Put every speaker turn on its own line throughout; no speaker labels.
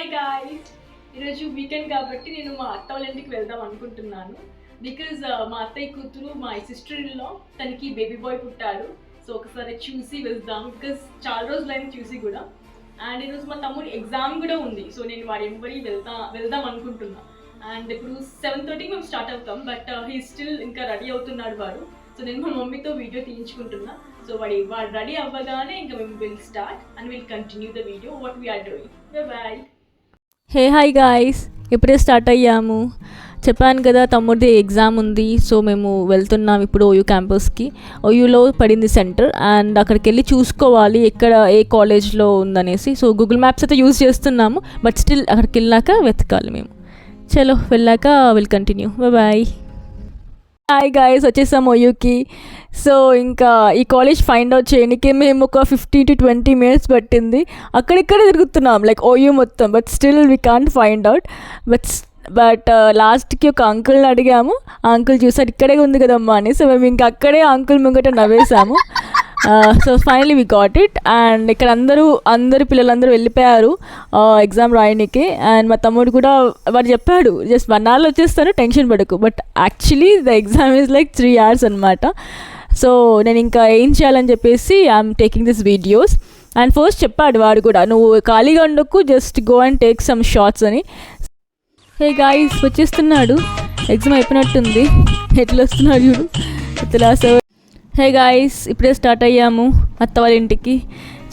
Hi guys, ఈరోజు weekend కాబట్టి నేను మా అత్త వాళ్ళ ఇంటికి వెళ్దాం అనుకుంటున్నాను. బికాజ్ మా అత్తయ్య కూతురు మా సిస్టర్ ఇన్లో తనకి బేబీ బాయ్ పుట్టాడు. సో ఒకసారి చూసి వెళ్దాం, బికాజ్ చాలా రోజులైంది చూసి కూడా. అండ్ ఈరోజు మా తమ్ముడు ఎగ్జామ్ కూడా ఉంది, సో నేను వాడి ఎంబడి వెళ్దాం అనుకుంటున్నా. అండ్ ఇప్పుడు 7:30 మేము స్టార్ట్ అవుతాం, బట్ హీ స్టిల్ ఇంకా రెడీ అవుతున్నాడు వాడు. సో నేను మా మమ్మీతో వీడియో తీయించుకుంటున్నా. సో వాడు రెడీ అవ్వగానే ఇంకా మేము will start and will continue the video what we are doing. Bye.
Hey hi guys, ఇప్పుడే స్టార్ట్ అయ్యాము. చెప్పాను కదా తమ్ముడిది ఎగ్జామ్ ఉంది, సో మేము వెళ్తున్నాం ఇప్పుడు ఓయూ క్యాంపస్కి. ఓయూలో పడింది సెంటర్, అండ్ అక్కడికి వెళ్ళి చూసుకోవాలి ఎక్కడ ఏ కాలేజ్లో ఉందనేసి. సో గూగుల్ మ్యాప్స్ అయితే యూజ్ చేస్తున్నాము, బట్ స్టిల్ అక్కడికి వెళ్ళాక వెతకాలి మేము. చలో వెళ్ళాక will continue. Bye. Hi guys, వచ్చేసాం ఓయూకి. సో ఇంకా ఈ కాలేజ్ ఫైండ్ అవుట్ చేయడానికి మేము ఒక 15 to 20 minutes పట్టింది. అక్కడిక్కడే తిరుగుతున్నాం లైక్ ఓయూ మొత్తం, but still we can't find out. But లాస్ట్కి ఒక అంకుల్ని అడిగాము. ఆ అంకుల్ చూసారు ఇక్కడే ఉంది కదమ్మా అని. సో మేము ఇంకా అక్కడే అంకుల్ ముంగట నవ్వేసాము. So finally we got it. And ఇక్కడ అందరు పిల్లలందరూ వెళ్ళిపోయారు ఎగ్జామ్ రాయడానికి. అండ్ మా తమ్ముడు కూడా వాడు చెప్పాడు జస్ట్ 1 hour వచ్చేస్తాను, టెన్షన్ పడకు. But actually the exam is like 3 hours అనమాట. సో నేను ఇంకా ఏం చేయాలని చెప్పేసి I'm taking this videos. And first చెప్పాడు వాడు కూడా, నువ్వు ఖాళీగా ఉండకు, just go and take some shorts అని. హే గాయ్స్, వచ్చేస్తున్నాడు. ఎగ్జామ్ అయిపోయినట్టుంది. ఎట్లా వస్తున్నాడు చూడు, ఎట్లా. సో హే గాయ్స్, ఇప్పుడే స్టార్ట్ అయ్యాము అత్త వాళ్ళ ఇంటికి.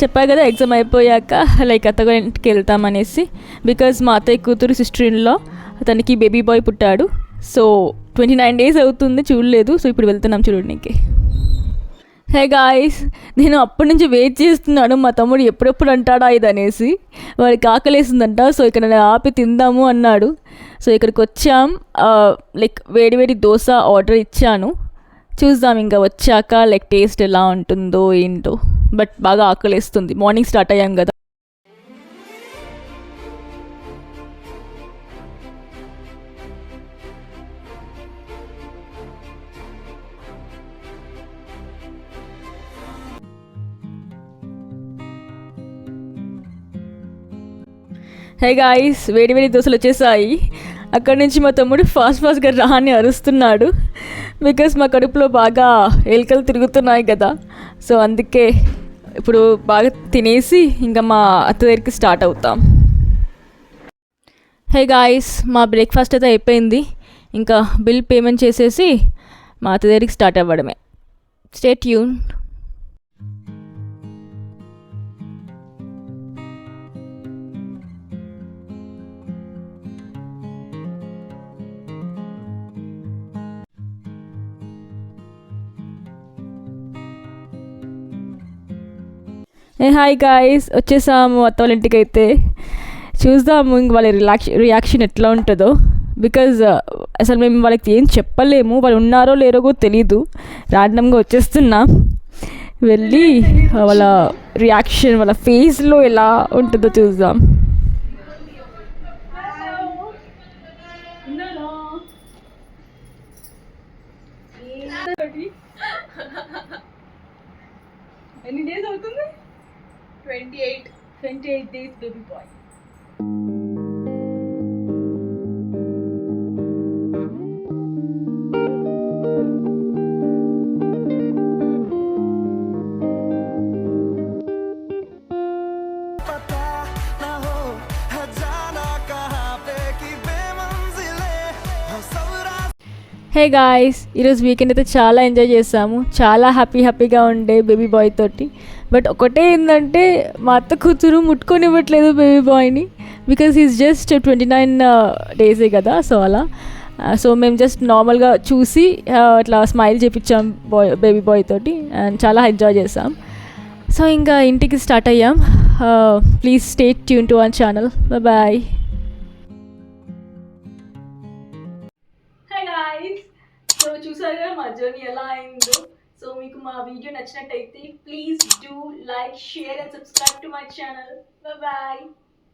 చెప్పా కదా ఎగ్జామ్ అయిపోయాక లైక్ అత్త వాళ్ళ ఇంటికి వెళ్తామనేసి. బికాజ్ మా అత్తయ్య కూతురు సిస్టర్ ఇన్లో తనకి బేబీ బాయ్ పుట్టాడు. సో 29 days అవుతుంది, చూడలేదు. సో ఇప్పుడు వెళ్తున్నాం చూడడానికి. హే గాయ్స్, నేను అప్పటి నుంచి వెయిట్ చేస్తున్నాను మా తమ్ముడు ఎప్పుడెప్పుడు అంటాడా ఇది అనేసి. వాడికి ఆకలేసిందంట. సో ఇక్కడ ఆపి తిందాము అన్నాడు. సో ఇక్కడికి వచ్చాం. లైక్ వేడి దోశ ఆర్డర్ ఇచ్చాను. చూద్దాం ఇంకా వచ్చాక లైక్ టేస్ట్ ఎలా ఉంటుందో ఏంటో. బట్ బాగా ఆకలేస్తుంది, మార్నింగ్ స్టార్ట్ అయ్యాం కదా. హే గాయ్స్, వేడి దోశలు వచ్చేసాయి. అక్కడి నుంచి మా తమ్ముడు ఫాస్ట్గా రా అని అరుస్తున్నాడు. బికాస్ మా కడుపులో బాగా ఎలుకలు తిరుగుతున్నాయి కదా. సో అందుకే ఇప్పుడు బాగా తినేసి ఇంకా మా అత్త దగ్గరికి స్టార్ట్ అవుతాం. హే గాయ్స్, మా బ్రేక్ఫాస్ట్ అయితే అయిపోయింది. ఇంకా బిల్ పేమెంట్ చేసేసి మా అత్త దగ్గరికి స్టార్ట్ అవ్వడమే. Stay tune. హాయ్ గాయ్స్, వచ్చేసాము అత్త వాళ్ళ ఇంటికి. అయితే చూద్దాము ఇంక వాళ్ళ రియాక్షన్ ఎట్లా ఉంటుందో. బికాజ్ అసలు మేము వాళ్ళకి ఏం చెప్పలేము, వాళ్ళు ఉన్నారో లేరో కూడా తెలీదు. ర్యాండమ్గా వచ్చేస్తున్నాం. వెళ్ళి వాళ్ళ రియాక్షన్, వాళ్ళ ఫేస్లో ఎలా ఉంటుందో చూద్దాం.
ఎన్ని డేస్ అవుతుంది? 28 days baby boy.
Hey guys, ఈరోజు వీకెండ్ అయితే చాలా ఎంజాయ్ చేసాము. చాలా హ్యాపీగా ఉండే బేబీ బాయ్ తోటి. బట్ ఒకటే ఏంటంటే మా అత్త కూతురు ముట్టుకొనివ్వట్లేదు బేబీ బాయ్ని. బికాజ్ ఈజ్ జస్ట్ 29 days కదా. సో అలా సో మేము జస్ట్ నార్మల్గా చూసి అట్లా స్మైల్ చేపించాం బేబీ బాయ్ తోటి. అండ్ చాలా ఎంజాయ్ చేసాం. సో ఇంకా ఇంటికి స్టార్ట్ అయ్యాం. Please stay tune to our channel. Bye.
So చూసారుగా మా జర్నీ ఎలా అయిందో. సో మీకు మా వీడియో నచ్చినట్టయితే please do like, share and subscribe to my channel. Bye.